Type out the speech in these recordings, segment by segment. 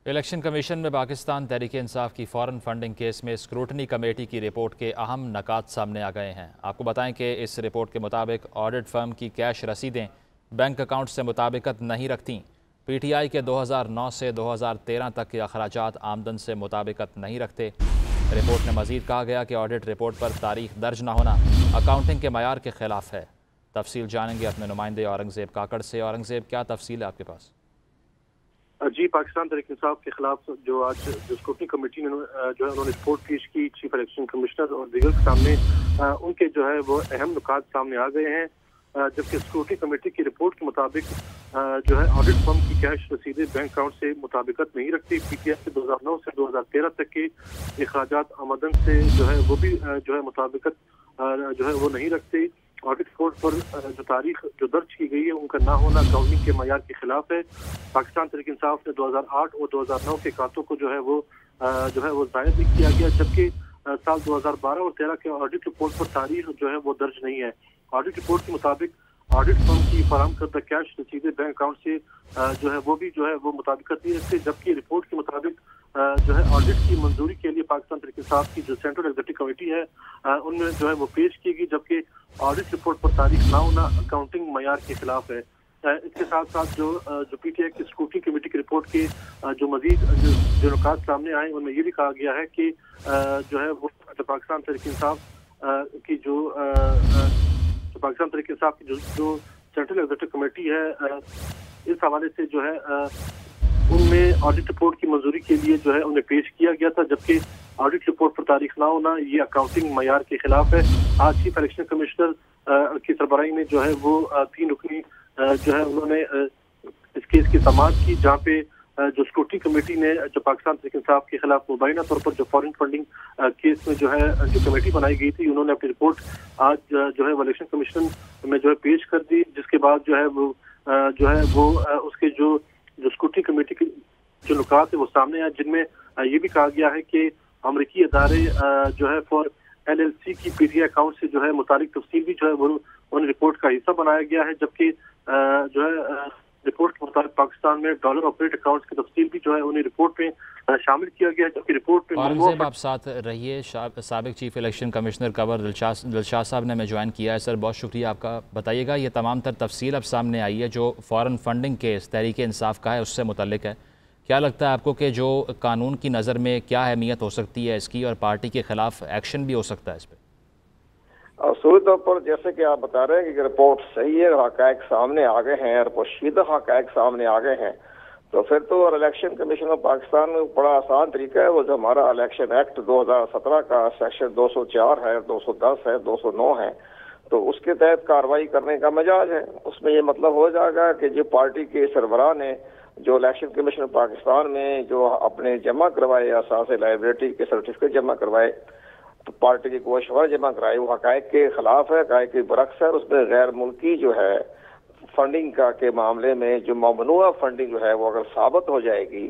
Election commission में पाकिस्तान तहरीक इंसाफ की foreign funding case में स्क्रूटनी कमेटी की रिपोर्ट के अहम नकात सामने आ गए हैं। आपको बताएं कि इस रिपोर्ट के मुताबिक ऑडिट फर्म की कैश रसीदें बैंक अकाउंट से मुताबिकत नहीं रखतीं। PTI के 2009 से 2013 तक के अखराजात आमदन से मुताबिकत नहीं रखते। रिपोर्ट में मज़ीद कहा गया कि ऑडिट रिपोर्ट पर तारीख दर्ज न होना अकाउंटिंग के मयार के ख़िलाफ़ है। तफसील जानेंगे अपने नुमाइंदे औरंगज़ेब काकड़ से। औरंगज़ेब, क्या तफसील है आपके पास? जी, पाकिस्तान तहरीक इंसाफ के खिलाफ जो आज जो स्क्रूटनी कमेटी ने जो है उन्होंने रिपोर्ट पेश की चीफ इलेक्शन कमिश्नर और दीगर के सामने, उनके जो है वो अहम नुकात सामने आ गए हैं। जबकि स्क्रूटनी कमेटी की रिपोर्ट के मुताबिक जो है ऑडिट फर्म की कैश रसीदें बैंक अकाउंट से मुताबिकत नहीं रखती। PTI से 2009 से 2013 तक के अखराजात आमदन से जो है वो भी जो है मुताबिकत जो है वो नहीं रखते। ऑडिट रिपोर्ट पर जो तारीख जो दर्ज की गई है उनका ना होना अकाउंटिंग के मयार के खिलाफ है। पाकिस्तान तहरीक इंसाफ ने 2008 और 2009 के खातों को जो है वो जायद भी किया गया, जबकि साल 2012 और 13 के ऑडिट रिपोर्ट पर तारीख जो है वो दर्ज नहीं है। ऑडिट रिपोर्ट के मुताबिक ऑडिट फर्म की फराहम करदा कैश रसीदें बैंक अकाउंट से जो है वो भी जो है वो मुताबिकत नहीं रखते। जबकि रिपोर्ट के मुताबिक जो है ऑडिट की मंजूरी के लिए पाकिस्तान तहरीक इंसाफ की जो सेंट्रल एग्जीक्यूटिव कमेटी है उनमें जो है वो पेश की गई, जबकि ऑडिट रिपोर्ट पर तारीख ना होना अकाउंटिंग मयार के खिलाफ है। इसके साथ साथ जो PTI की स्क्रूटनी कमेटी की रिपोर्ट के जो मजीद जो नुकात सामने आए उनमें ये भी कहा गया है कि जो है वो पाकिस्तान तहरीक इंसाफ की जो पाकिस्तान तहरीक इंसाफ की जो सेंट्रल एग्जीक्यूटिव कमेटी है इस हवाले से जो है उनमें ऑडिट रिपोर्ट की मंजूरी के लिए जो है उन्हें पेश किया गया था, जबकि ऑडिट रिपोर्ट पर तारीख ना होना ये अकाउंटिंग मयार के खिलाफ है। आज चीफ इलेक्शन कमिश्नर की सरबराही में जो है वो 3 रुकनी जो है उन्होंने इस केस की समाअत की, जहाँ पे जो स्क्रूटनी कमेटी ने जो पाकिस्तान तहरीक इंसाफ के खिलाफ मुबैना तौर पर जो फॉरेन फंडिंग केस में जो है जो कमेटी बनाई गई थी उन्होंने अपनी रिपोर्ट आज जो है इलेक्शन कमीशन में जो है पेश कर दी, जिसके बाद जो है वो उसके जो स्क्रूटनी कमेटी के जो नुकात है वो सामने आए, जिनमें ये भी कहा गया है कि अमरीकी अदारे जो है फॉर LLC की PTI अकाउंट से जो है मुतालिक तफसील भी जो है वो उन रिपोर्ट का हिस्सा बनाया गया है। जबकि जो है रिपोर्ट के मुताबिक पाकिस्तान में डॉलर ऑपरेट अकाउंट्स की तफसील भी जो है उन्हें रिपोर्ट में शामिल किया गया है, जबकि रिपोर्ट में औरंगज़ेब, आप साथ रहिए। साबिक chief election commissioner Kanwar Dilshad साहब ने हमें ज्वाइन किया है। सर, बहुत शुक्रिया आपका। बताइएगा, ये तमाम तर तफसील अब सामने आई है जो foreign funding case Tehreek Insaf का है उससे मुतल्लिक है। क्या लगता है आपको कि जो कानून की नज़र में क्या अहमियत हो सकती है इसकी, और पार्टी के खिलाफ एक्शन भी हो सकता है इस पर? असूली तौर पर जैसे कि आप बता रहे हैं कि रिपोर्ट सही है, हक़ाइक़ सामने आ गए हैं और पोशीदा हक़ाइक़ सामने आ गए हैं, तो फिर तो इलेक्शन कमीशन ऑफ पाकिस्तान में बड़ा आसान तरीका है। वो जो हमारा इलेक्शन एक्ट 2017 का सेक्शन 204 है, 210 है, 209 है, तो उसके तहत कार्रवाई करने का मिजाज है। उसमें ये मतलब हो जाएगा कि जो पार्टी के सरबराह ने जो इलेक्शन कमीशन पाकिस्तान में जो अपने जमा करवाए असासे लाइबिलिटी के सर्टिफिकेट जमा करवाए, तो पार्टी की कोशिश जमा कराई, वो हक़ाइक़ के खिलाफ है, हक़ाइक़ के बरक्स है। उसमें गैर मुल्की जो है फंडिंग का के मामले में जो ममनुआ फंडिंग जो है वो अगर साबित हो जाएगी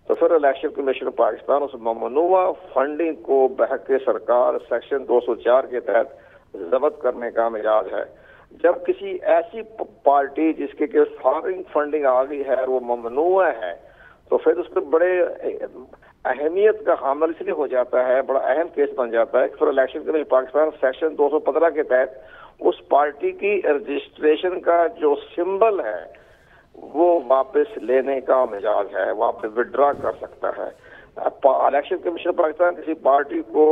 तो फिर इलेक्शन कमीशन पाकिस्तान उस ममनुआ फंडिंग को बहक सरकार सेक्शन 204 के तहत जब्त करने का मिजाज है। जब किसी ऐसी पार्टी जिसके के फॉरेन फंडिंग आ गई है और वो ममनुआ है, तो फिर उस पर बड़े अहमियत का हामिल इसलिए हो जाता है, बड़ा अहम केस बन जाता है। फिर इलेक्शन कमीशन पाकिस्तान सेक्शन 215 के तहत उस पार्टी की रजिस्ट्रेशन का जो सिंबल है वो वापस लेने का मिजाज है, वापस विड्रॉ कर सकता है। इलेक्शन कमीशन पाकिस्तान किसी पार्टी को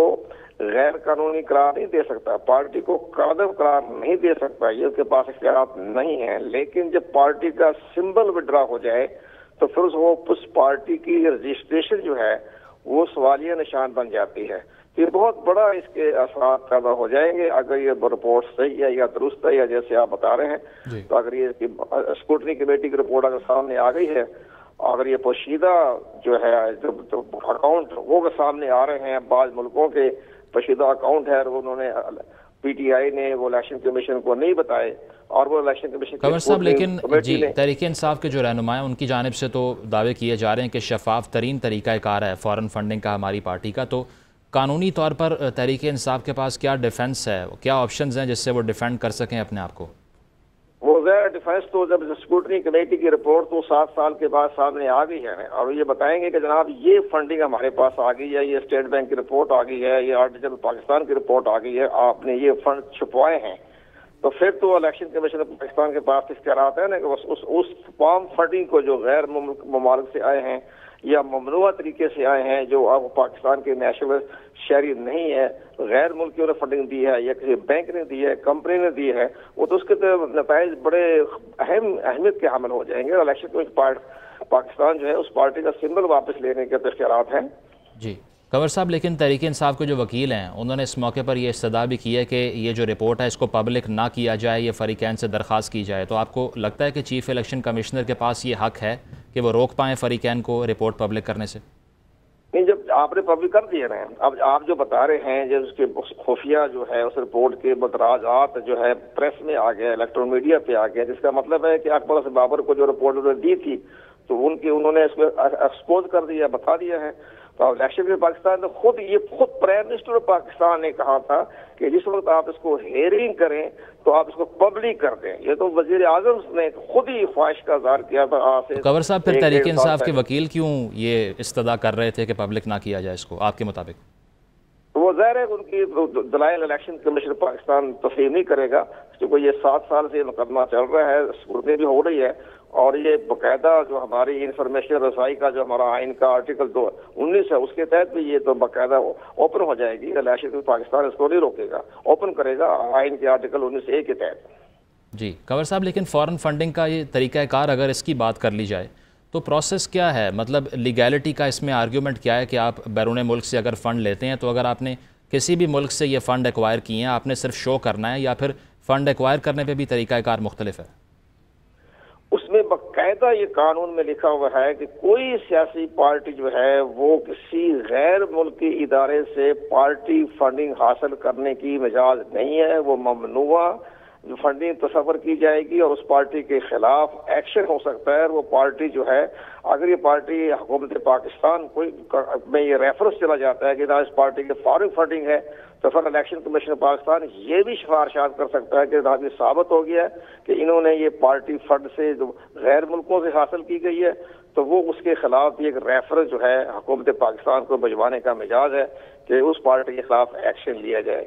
गैर कानूनी करार नहीं दे सकता, पार्टी को कादब करार नहीं दे सकता, ये उसके पास इख्तियार नहीं है। लेकिन जब पार्टी का सिंबल विड्रॉ हो जाए तो फिर उस पार्टी की रजिस्ट्रेशन जो है वो सवालिया निशान बन जाती है। ये बहुत बड़ा इसके असर पैदा हो जाएंगे अगर ये रिपोर्ट सही है या दुरुस्त है या जैसे आप बता रहे हैं। तो अगर ये स्क्रूटनी कमेटी की रिपोर्ट अगर सामने आ गई है, अगर ये पोशीदा जो है जो अकाउंट वो सामने आ रहे हैं, बाज़ मुल्कों के पोशीदा अकाउंट है, उन्होंने PTI ने वो इलेक्शन कमीशन को नहीं बताए और वो इलेक्शन कमीशन कंवर साहब, लेकिन जी तहरीक इंसाफ के जो रहनुमा हैं उनकी जानिब से तो दावे किए जा रहे हैं कि शफाफ तरीन तरीका कार है फ़ॉरेन फंडिंग का हमारी पार्टी का, तो कानूनी तौर पर तहरीक इंसाफ के पास क्या डिफेंस है, क्या ऑप्शंस हैं जिससे वो डिफेंड कर सकें अपने आप को? वो ظاہر ڈیفینس تو جب اسکروٹنی کمیٹی کی رپورٹ تو 7 سال کے بعد سامنے آ گئی ہے اور یہ بتائیں گے کہ جناب یہ فنڈنگ ہمارے پاس آ گئی ہے، یہ اسٹیٹ بینک کی رپورٹ آ گئی ہے، یہ آڈیٹر پاکستان کی رپورٹ آ گئی ہے، آپ نے یہ فنڈ چھپوائے ہیں، تو پھر تو الیکشن کمیشن آف پاکستان کے پاس اختیارات ہیں نا کہ اس تمام فنڈنگ کو جو غیر ممالک سے آئے ہیں یا ممنوعہ طریقے سے آئے ہیں، جو اب پاکستان کے نیشنل شہری نہیں ہے، غیر ملکیوں نے فنڈنگ دی ہے یا کسی بینک نے دی ہے، کمپنی نے دی ہے، وہ تو اس کے نتائج بڑے اہمیت کے حامل ہو جائیں گے۔ الیکشن کمیشن پاکستان جو ہے اس پارٹی کا سمبل واپس لینے کے اختیارات ہیں۔ جی کنور صاحب، لیکن تحریک انصاف کے جو وکیل ہیں انہوں نے اس موقع پر یہ استدعا بھی کی ہے کہ یہ جو رپورٹ ہے اس کو پبلک نہ کیا جائے، یہ فریقین سے درخواست کی جائے، تو آپ کو لگتا ہے کہ چیف الیکشن کمشنر کے پاس یہ حق ہے کہ وہ روک پائیں فریقین کو رپورٹ پبلک کرنے سے؟ نہیں، جب آپ نے پبلک کر دیے نا، اب آپ جو بتا رہے ہیں جب اس کے خفیہ جو ہے اس رپورٹ کے مدراجات جو ہے پریس میں آ گیا، الیکٹرانک میڈیا پہ آ گیا، جس کا مطلب ہے کہ اکبر بابر کو جو رپورٹ انہوں نے دی تھی تو انہوں نے اس میں ایکسپوز کر دیا، بتا دیا ہے۔ تو الیکشن میں پاکستان نے خود پرائم منسٹر پاکستان نے کہا تھا کہ جس وقت آپ اس کو ہیئرنگ کریں تو آپ اس کو پبلک کر دیں، یہ تو وزیر اعظم نے خود ہی خواہش کا اظہار کیا تھا آج سے۔ کنور صاحب، پھر تحریک انصاف کے وکیل کیوں یہ استدعا کر رہے تھے کہ پبلک نہ کیا جائے اس کو آپ کے مطابق؟ وہ ظاہر ہے ان کی دلائل الیکشن کمیشن پاکستان تسلیم نہیں کرے گا، کیونکہ یہ 7 سال سے مقدمہ چل رہا ہے، اسکروٹنی بھی ہو رہی ہے، اور یہ باقاعدہ جو ہماری انفارمیشن رسائی کا جو ہمارا آئین کا آرٹیکل 19 ہے اس کے تحت بھی یہ تو باقاعدہ اوپن ہو جائے گی۔ الیکشن پاکستان اس کو نہیں روکے گا، اوپن کرے گا آئین کے آرٹیکل 19A کے تحت۔ جی کنور صاحب، لیکن فورن فنڈنگ کا یہ طریقہ کار اگر اس کی بات کر لی جائے تو پروسیس کیا ہے؟ مطلب لیگیلٹی کا اس میں آرگیومنٹ کیا ہے کہ آپ بیرون ملک سے اگر فنڈ لیتے ہیں تو اگر آپ نے کسی بھی ملک سے یہ فنڈ ایکوائر کیے ہیں آپ نے صرف شو کرنا ہے، یا پھر فنڈ ایکوائر کرنے پہ بھی طریقہ کار مختلف ہے؟ اس میں باقاعدہ یہ قانون میں لکھا ہوا ہے کہ کوئی سیاسی پارٹی جو ہے وہ کسی غیر ملکی ادارے سے پارٹی فنڈنگ حاصل کرنے کی مجاز نہیں ہے، وہ ممنوع فنڈنگ تصور کی جائے گی اور اس پارٹی کے خلاف ایکشن ہو سکتا ہے۔ وہ پارٹی جو ہے اگر یہ پارٹی حکومت پاکستان میں یہ ریفرنس چلا جاتا ہے کہ نہ اس پارٹی کے فارن فنڈنگ ہے تو پھر الیکشن کمیشن پاکستان یہ بھی سفارشات کر سکتا ہے کہ یہ ثابت ہو گیا ہے کہ انہوں نے یہ پارٹی فنڈ سے جو غیر ملکوں سے حاصل کی گئی ہے تو وہ اس کے خلاف بھی ایک ریفرنس جو ہے حکومت پاکستان کو بھجوانے کا مجاز ہے کہ اس پارٹی کے خلاف ایکشن لیا جائے۔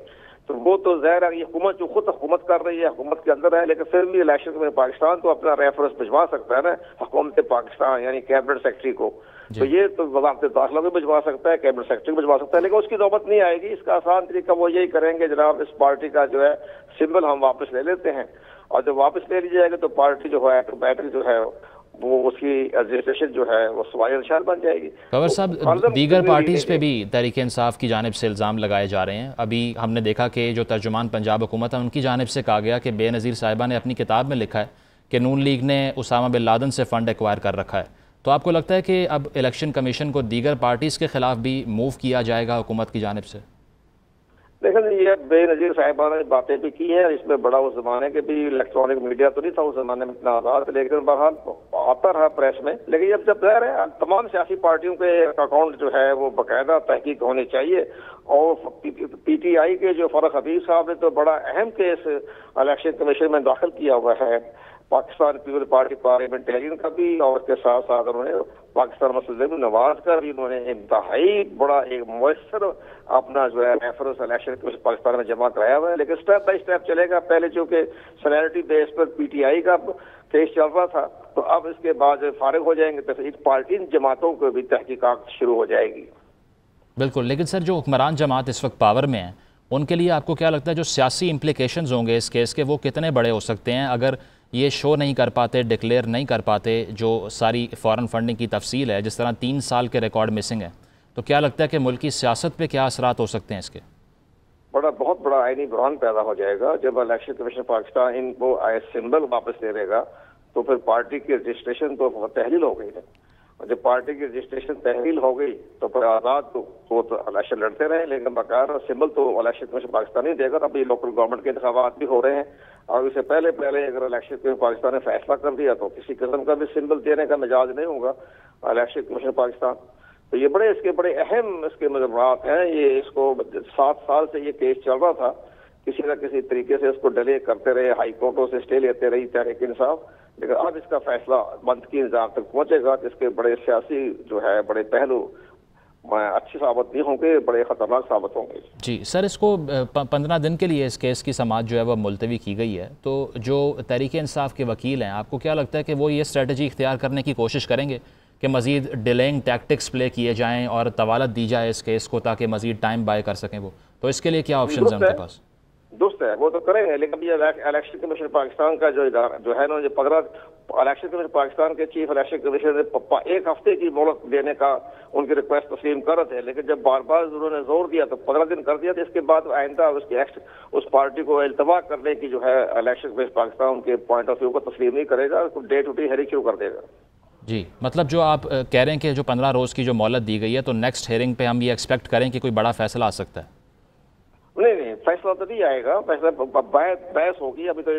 تو وہ تو ظاہر ہے یہ حکومت جو خود حکومت کر رہی ہے حکومت کے اندر ہے، لیکن پھر بھی الیکشن میں پاکستان تو اپنا ریفرنس بھجوا سکتا ہے نا حکومت پاکستان یعنی کیبنٹ سیکرٹری کو، تو یہ تو وزارت داخلہ بھی بھجوا سکتا ہے، کیبنٹ سیکرٹری بھجوا سکتا ہے، لیکن اس کی نوبت نہیں آئے گی۔ اس کا آسان طریقہ وہ یہی کریں گے جناب اس پارٹی کا جو ہے سمبل ہم واپس لے لیتے ہیں، اور جب واپس لے لی جائے گا تو پارٹی جو ہے آٹومیٹک جو ہے وہ اس کی رجسٹریشن جو ہے وہ سوائے نشان بن جائے گی۔ کنور صاحب، دیگر پارٹیز پہ بھی تحریک انصاف کی جانب سے الزام لگائے جا رہے ہیں۔ ابھی ہم نے دیکھا کہ جو ترجمان پنجاب حکومت ہے ان کی جانب سے کہا گیا کہ بے نظیر صاحبہ نے اپنی کتاب میں لکھا ہے کہ نون لیگ نے اسامہ بن لادن سے فنڈ ایکوائر کر رکھا ہے، تو آپ کو لگتا ہے کہ اب الیکشن کمیشن کو دیگر پارٹیز کے خلاف بھی موو کیا جائے گا حکومت کی جانب سے؟ لیکن یہ بے نظیر صاحبہ نے باتیں بھی کی ہیں، اس میں بڑا اس زمانے کے بھی الیکٹرانک میڈیا تو نہیں تھا اس زمانے میں اتنا آزاد، لیکن بہرحال آتا رہا پریس میں۔ لیکن جب ظاہر ہے تمام سیاسی پارٹیوں کے اکاؤنٹ جو ہے وہ باقاعدہ تحقیق ہونی چاہیے، اور پی ٹی آئی کے جو فرق حبیب صاحب نے تو بڑا اہم کیس الیکشن کمیشن میں داخل کیا ہوا ہے، پاکستان پیپل پارٹی پارلیمنٹیرین کا بھی، اور اس کے ساتھ ساتھ انہوں نے پاکستان مسلم نواز کا بھی انہوں نے انتہائی بڑا ایک مؤثر اپنا جو ہے ریفرنس الیکشن کمیشن پاکستان میں جمع کرایا ہوا ہے۔ لیکن اسٹیپ بائی اسٹیپ چلے گا، پہلے چونکہ سینیرٹی بیس پر پی ٹی آئی کا کیس چل رہا تھا تو اب اس کے بعد فارغ ہو جائیں گے تو ایک پارٹی جماعتوں کو بھی تحقیقات شروع ہو جائے گی۔ بالکل، لیکن سر جو حکمران جماعت اس وقت پاور میں ہیں ان کے لیے آپ کو کیا لگتا ہے جو سیاسی امپلیکیشنز ہوں گے اس کیس کے وہ کتنے بڑے ہو سکتے ہیں اگر یہ شو نہیں کر پاتے، ڈکلیئر نہیں کر پاتے جو ساری فارن فنڈنگ کی تفصیل ہے، جس طرح 3 سال کے ریکارڈ مسنگ ہے، تو کیا لگتا ہے کہ ملکی سیاست پہ کیا اثرات ہو سکتے ہیں اس کے؟ بہت بڑا آئینی بحران پیدا ہو جائے گا جب الیکشن کمیشن پاکستان ان کو سمبل واپس لے لے گا تو پھر پارٹی کی رجسٹریشن تو تحلیل ہو گئی ہے، اور جب پارٹی کی رجسٹریشن تحلیل ہو گئی تو پھر آزاد تو الیکشن لڑتے رہے، لیکن باقاعدہ سمبل تو الیکشن کمیشن پاکستان نہیں دے گا۔ اب یہ لوکل گورنمنٹ کے انتخابات بھی ہو رہے ہیں اور اس سے پہلے اگر الیکشن کمیشن پاکستان نے فیصلہ کر دیا تو کسی قسم کا بھی سمبل دینے کا مجاز نہیں ہوگا الیکشن کمیشن پاکستان۔ تو یہ اس کے بڑے اہم اس کے مضمرات ہیں۔ یہ اس کو 7 سال سے یہ کیس چل رہا تھا किसी न किसी तरीके से इसको डिले करते रहे, हाई कोर्टों से स्टे लेते रही तहरीक इंसाफ, लेकिन अब इसका फैसला मंतकी निज़ाम तक पहुंचेगा तो इसके बड़े सियासी जो है बड़े पहलू अच्छे साबित नहीं होंगे, बड़े ख़तरनाक साबित होंगे। जी सर, इसको 15 दिन के लिए इस केस की समाअत जो है वह मुलतवी की गई है, तो जो तहरीक इंसाफ के वकील हैं, आपको क्या लगता है कि वो ये स्ट्रेटजी इख्तियार करने की कोशिश करेंगे कि मज़ीद डिलेइंग टैक्टिक्स प्ले किए जाएँ और तवालत दी जाए इस केस को ताकि मज़ीद टाइम बाय कर सकें वो? तो इसके लिए क्या ऑप्शन है उनके पास? दुरुस्त है, वो तो करेंगे, लेकिन ये इलेक्शन कमीशन पाकिस्तान का जो इदारा जो है ना, जो 15 इलेक्शन कमीशन पाकिस्तान के चीफ इलेक्शन कमीशन ने 1 हफ्ते की मोहलत देने का उनकी रिक्वेस्ट तस्लीम कर रहे थे, लेकिन जब बार बार उन्होंने जोर दिया तो 15 दिन कर दिया, तो इसके बाद आइंदा उस पार्टी को इल्तवा करने की जो है इलेक्शन कमीशन पाकिस्तान उनके पॉइंट ऑफ व्यू को तस्लीम नहीं करेगा, डे टू डे हेयरिंग शुरू कर देगा। जी, मतलब जो आप कह रहे हैं कि जो 15 रोज़ की जो मोहलत दी गई है, तो नेक्स्ट हेयरिंग पे हम ये एक्सपेक्ट करें कि कोई बड़ा फैसला आ सकता है? नहीं, फैसला तो नहीं आएगा, फैसला बहस होगी। अभी तो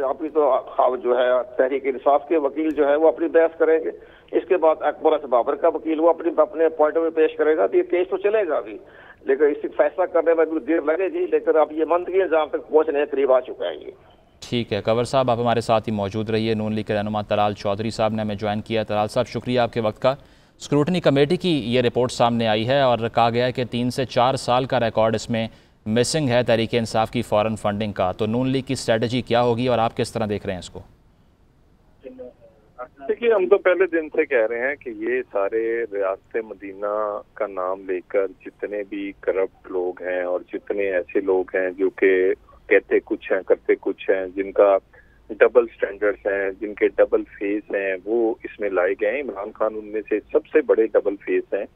जो है तहरीक इंसाफ के वकील जो है वो अपनी बहस करेंगे, इसके बाद अकबर बाबर का वकील वो अपने पॉइंट में पेश करेगा, तो ये केस तो चलेगा अभी, लेकिन इसी फैसला करने में भी देर लगेगी, लेकिन अब ये मंतकी निज़ाम तक पहुंचने के करीब आ चुका है ये। ठीक है, कंवर साहब आप हमारे साथ ही मौजूद रहिए। नून लीग के रहनुमा तलाल चौधरी साहब ने हमें ज्वाइन किया। तलाल साहब, शुक्रिया आपके वक्त का। स्क्रूटनी कमेटी की ये रिपोर्ट सामने आई है और कहा गया है कि 3 से 4 साल का रिकॉर्ड इसमें मिसिंग है तहरीक इंसाफ की फ़ौरन फंडिंग का। तो नून लीग की स्ट्रेटजी क्या होगी और आप किस तरह देख रहे हैं इसको? देखिए, हम तो पहले दिन से कह रहे हैं कि ये सारे रियासत मदीना का नाम लेकर जितने भी करप्ट लोग हैं और जितने ऐसे लोग हैं जो कि कहते कुछ हैं करते कुछ हैं, जिनका डबल स्टैंडर्ड्स हैं, जिनके डबल फेस हैं, वो इसमें लाए गए हैं। इमरान खान उनमें से सबसे बड़े डबल फेस हैं,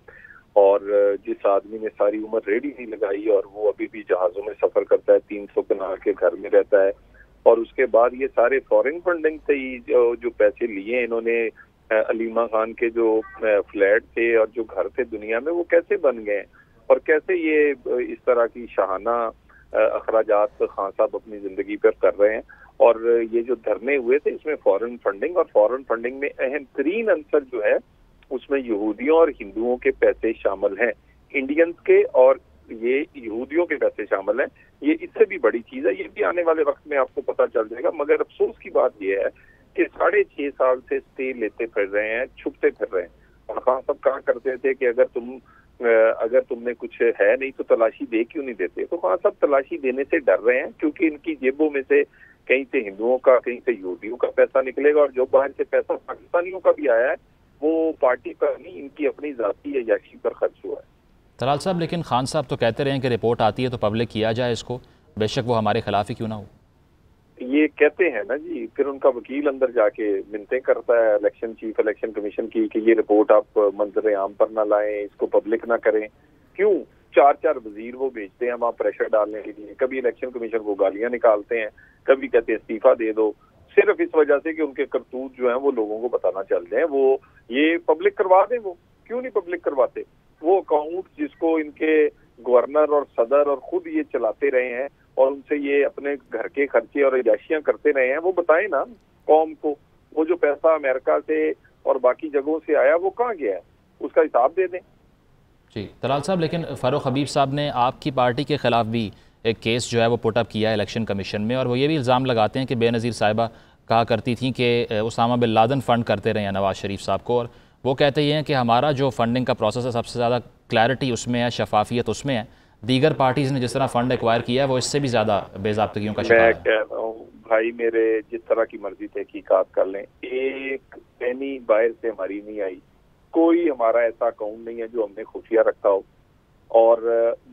और जिस आदमी ने सारी उम्र रेडी नहीं लगाई और वो अभी भी जहाज़ों में सफ़र करता है, 300 कनाल के घर में रहता है, और उसके बाद ये सारे फॉरेन फंडिंग से ही जो पैसे लिए इन्होंने, अलीमा खान के जो फ्लैट थे और जो घर थे दुनिया में, वो कैसे बन गए और कैसे ये इस तरह की शाहाना अखराजात खान साहब अपनी ज़िंदगी पर कर रहे हैं। और ये जो धरने हुए थे इसमें फॉरेन फंडिंग, और फॉरेन फंडिंग में अहम तरीन अंसर जो है उसमें यहूदियों और हिंदुओं के पैसे शामिल हैं, इंडियंस के और ये यहूदियों के पैसे शामिल हैं। ये इससे भी बड़ी चीज़ है, ये भी आने वाले वक्त में आपको पता चल जाएगा। मगर अफसोस की बात यह है कि 6.5 साल से स्टे लेते फिर रहे हैं, छुपते फिर रहे हैं। और खान साहब कहा करते थे कि अगर तुमने कुछ है नहीं तो तलाशी दे क्यों नहीं देते। तो खान साहब तलाशी देने से डर रहे हैं, क्योंकि इनकी जेबों में से कहीं से हिंदुओं का, कहीं से यहूदियों का पैसा निकलेगा, और जो बाहर से पैसा पाकिस्तानियों का भी आया है वो पार्टी का नहीं, इनकी अपनी जाती अयाशी पर खर्च हुआ है। तलाल साहब, लेकिन खान साहब तो कहते रहे हैं कि रिपोर्ट आती है तो पब्लिक किया जाए इसको, बेशक वो हमारे खिलाफ ही क्यों ना हो। ये कहते हैं ना जी, फिर उनका वकील अंदर जाके मिन्नतें करता है चीफ इलेक्शन कमीशन की कि ये रिपोर्ट आप मंजर आम पर ना लाएं, इसको पब्लिक ना करें। क्यों? 4 वजीर वो भेजते हैं वहाँ प्रेशर डालने के लिए, कभी इलेक्शन कमीशन को गालियां निकालते हैं, कभी कहते हैं इस्तीफा दे दो, सिर्फ इस वजह से कि उनके करतूत जो है वो लोगों को बताना चल जाए। वो ये पब्लिक करवा दें, वो क्यों नहीं पब्लिक करवाते? वो अकाउंट जिसको इनके गवर्नर और सदर और खुद ये चलाते रहे हैं और उनसे ये अपने घर के खर्चे और अयाशियां करते रहे हैं, वो बताएं ना कौम को, वो जो पैसा अमेरिका से और बाकी जगहों से आया वो कहाँ गया है, उसका हिसाब दे दें। जी तलाल साहब, लेकिन फ़ारूक हबीब साहब ने आपकी पार्टी के ख़िलाफ़ भी एक केस जो है वो पुटअप किया है इलेक्शन कमीशन में, और वो ये भी इल्ज़ाम लगाते हैं कि बेनज़ीर साहिबा कहा करती थी कि उसामा बिन लादेन फ़ंड करते रहे हैं नवाज़ शरीफ साहब को, और वो कहते हैं कि हमारा जो फंडिंग का प्रोसेस है सबसे ज़्यादा क्लैरिटी उसमें है, शफाफियत उसमें है, दीगर पार्टीज़ ने जिस तरह फ़ंड एक्वायर किया है वो इससे भी ज़्यादा बेज़ाब्तगियों का शिकार है। मैं कह रहा हूँ भाई, मेरे जिस तरह की मर्जी तहकीकात कर लें, एक पेनी बाहर से हमारी नहीं आई, कोई हमारा ऐसा अकाउंट नहीं है जो हमने खुफिया रखा हो, और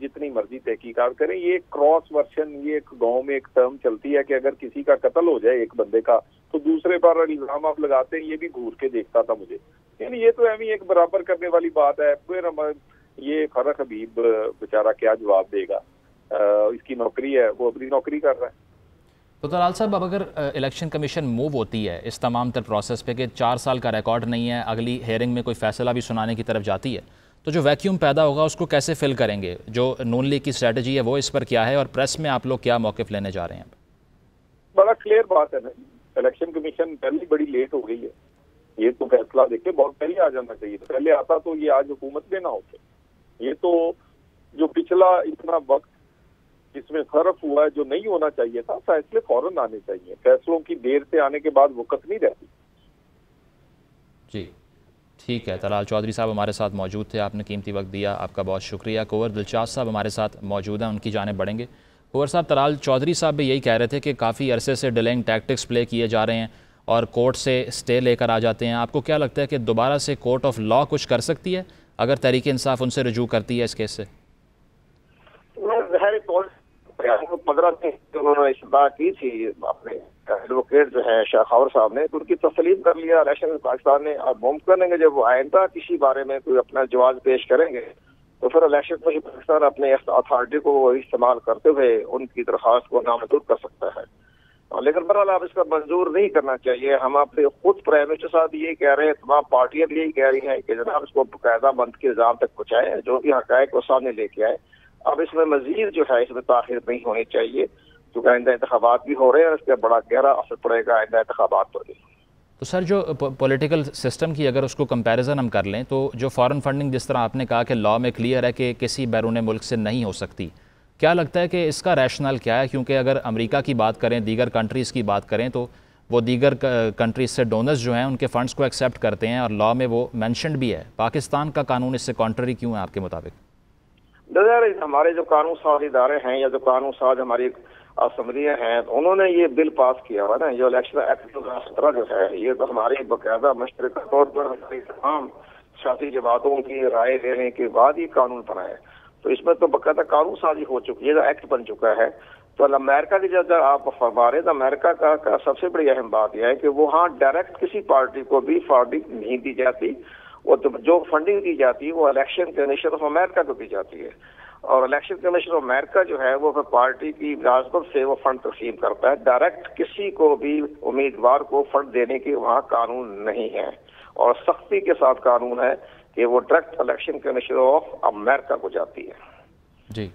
जितनी मर्जी तहकीकात करें, ये क्रॉस वर्शन, ये एक गांव में एक टर्म चलती है कि अगर किसी का कत्ल हो जाए एक बंदे का तो दूसरे पर इल्जाम आप लगाते हैं, ये भी घूर के देखता था मुझे। यानी ये तो अभी एक बराबर करने वाली बात है। फिर हम ये फारूक हबीब बेचारा क्या जवाब देगा, इसकी नौकरी है, वो अपनी नौकरी कर रहा है। तो तलाल साहब, अब अगर इलेक्शन कमीशन मूव होती है इस तमाम तर प्रोसेस पे कि 4 साल का रिकॉर्ड नहीं है, अगली हेयरिंग में कोई फैसला भी सुनाने की तरफ जाती है, तो जो वैक्यूम पैदा होगा उसको कैसे फिल करेंगे? जो नून लीग की स्ट्रेटजी है वो इस पर क्या है, और प्रेस में आप लोग क्या मौक़िफ़ लेने जा रहे हैं? बड़ा क्लियर बात है ना, इलेक्शन कमीशन पहले बड़ी लेट हो गई है, ये तो फैसला देखे बहुत पहले आ जाना चाहिए। पहले आता तो ये आज हुकूमत में ना होते। ये तो जो पिछला इतना वक्त जिसमें सर्फ हुआ है जो नहीं होना चाहिए था, फैसले फौरन आने चाहिए। फैसलों की देर से आने के बाद वक़्त नहीं रहती। जी ठीक है, तलाल चौधरी साहब हमारे साथ मौजूद थे, आपने कीमती वक्त दिया, आपका बहुत शुक्रिया। कुंवर दिलशाद साहब हमारे साथ मौजूद हैं, उनकी जानिब बढ़ेंगे। कुंवर साहब, तलाल चौधरी साहब भी यही कह रहे थे कि काफ़ी अरसे से डिलेइंग टैक्टिक्स प्ले किए जा रहे हैं और कोर्ट से स्टे लेकर आ जाते हैं। आपको क्या लगता है कि दोबारा से कोर्ट ऑफ लॉ कुछ कर सकती है अगर तहरीक इंसाफ उनसे रजू करती है इस केस से? 15 दिन उन्होंने इस्तदा की थी अपने एडवोकेट जो है शाखावर साहब ने, तो उनकी तस्लीम कर लिया इलेक्शन पाकिस्तान ने। और मुमकिन है कि जब वो आइंदा किसी बारे में कोई अपना जवाब पेश करेंगे तो फिर इलेक्शन कमीशन पाकिस्तान अपने अथॉरिटी को इस्तेमाल करते हुए उनकी दरख्वास्त को नामंजूर कर सकता है। लेकिन बहरहाल आप इसका मंजूर नहीं करना चाहिए। हम अपने खुद प्राइम मिनिस्टर साहब यही कह रहे हैं, तमाम पार्टियां भी यही कह रही हैं कि जनाब इसको बाकायदा बंद के निजाम तक पहुँचाएं, जो भी हक़ाइक़ को सामने लेके आए। अब इसमें मजीद जो है इसमें ताख़ीर नहीं होनी चाहिए, क्योंकि आइंदा इंतखाबात भी हो रहे हैं और इसका बड़ा गहरा असर पड़ेगा आइंदा इंतखाबात पर भी। तो सर, जो पॉलिटिकल सिस्टम की अगर उसको कंपैरिजन हम कर लें तो जो फॉरेन फंडिंग जिस तरह आपने कहा कि लॉ में क्लियर है कि किसी बैरून मुल्क से नहीं हो सकती, क्या लगता है कि इसका रैशनल क्या है? क्योंकि अगर अमेरिका की बात करें, दीगर कंट्रीज़ की बात करें, तो वो दीगर कंट्रीज से डोनर्स जो हैं उनके फ़ंड्स को एक्सेप्ट करते हैं और लॉ में वो मैंशनड भी है। पाकिस्तान का कानून इससे कॉन्ट्ररी क्यों है आपके मुताबिक? हमारे जो कानून साज इदारे हैं या जो कानून साज हमारी असम्बलियाँ हैं, उन्होंने ये बिल पास किया हुआ ना, जो इलेक्शन एक्ट 2017 जो है, ये तो हमारी बाकायदा मुश्तरका तौर पर हमारी तमाम सियासी जमातों की राय लेने के बाद ये कानून बना है। तो इसमें तो बाकायदा कानून साजी हो चुकी है, एक्ट बन चुका है। तो अमेरिका की जब आप फरमा रहे, तो अमेरिका का सबसे बड़ी अहम बात यह है कि वो हाँ डायरेक्ट किसी पार्टी को भी फंडिंग नहीं दी जाती, वो तो जो फंडिंग दी जाती है वो इलेक्शन कमीशन ऑफ अमेरिका को दी जाती है। और इलेक्शन कमीशन ऑफ अमेरिका जो है वो पार्टी की मुनासबत से वो फंड तकसीम करता है। डायरेक्ट किसी को भी उम्मीदवार को फंड देने की वहाँ कानून नहीं है, और सख्ती के साथ कानून है कि वो direct election commission of America को जाती है। जी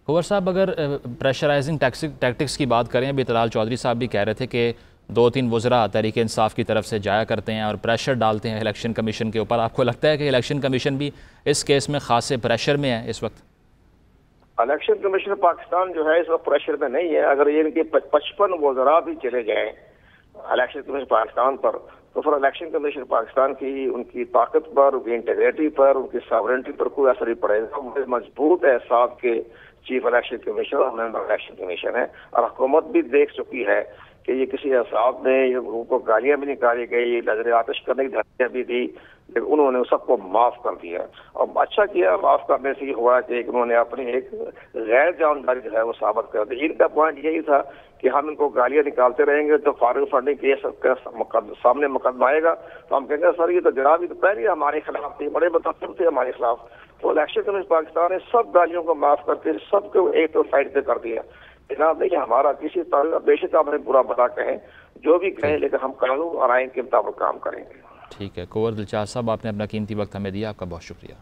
कुंवर साहब, अगर प्रेशराइजिंग टैक्टिक्स की बात करें, अभी तलाल चौधरी साहब भी कह रहे थे कि 2-3 वज़रा तहरीक इंसाफ की तरफ से जाया करते हैं और प्रेशर डालते हैं इलेक्शन कमीशन के ऊपर। आपको लगता है कि इलेक्शन कमीशन भी इस केस में खासे प्रेशर में है इस वक्त? इलेक्शन कमीशन पाकिस्तान जो है इस वक्त प्रेशर में नहीं है। अगर ये इनके 55 वज़रा भी चले जाएं इलेक्शन कमीशन पाकिस्तान पर, तो फिर इलेक्शन कमीशन पाकिस्तान की उनकी ताकत पर, उनकी इंटीग्रिटी पर, उनकी सॉवरेनिटी पर कोई असर नहीं पड़ेगा। मजबूत एहसास के चीफ इलेक्शन कमीशन और मेंबर इलेक्शन कमीशन है, और हुकूमत भी देख चुकी है कि ये किसी हिसाब में उनको गालियां भी निकाली गई, नजर आतिश करने की धमकियां भी दी, लेकिन उन्होंने सबको माफ कर दिया। और अच्छा किया, माफ करने से ये हुआ कि उन्होंने अपनी एक गैर जानदारी जो है वो साबित कर दी। इनका पॉइंट यही था कि हम इनको गालियां निकालते रहेंगे तो फॉरेन फंडिंग केस सामने मुकदमा आएगा, तो हम कहेंगे सर ये तो जनाब ये तो पहले हमारे खिलाफ थे, बड़े मुतअस्सिर थे हमारे खिलाफ। तो इलेक्शन कमीशन पाकिस्तान ने सब गालियों को माफ करके सबको एक तो साइड पे कर दिया। जनाब देखिए, हमारा किसी तरह बेशक आप हमें बुरा भला कहें, जो भी कहें, लेकिन हम कानून और आइन के मुताबिक काम करेंगे। ठीक है, कुंवर दिलशाद साहब, आपने अपना कीमती वक्त हमें दिया, आपका बहुत शुक्रिया।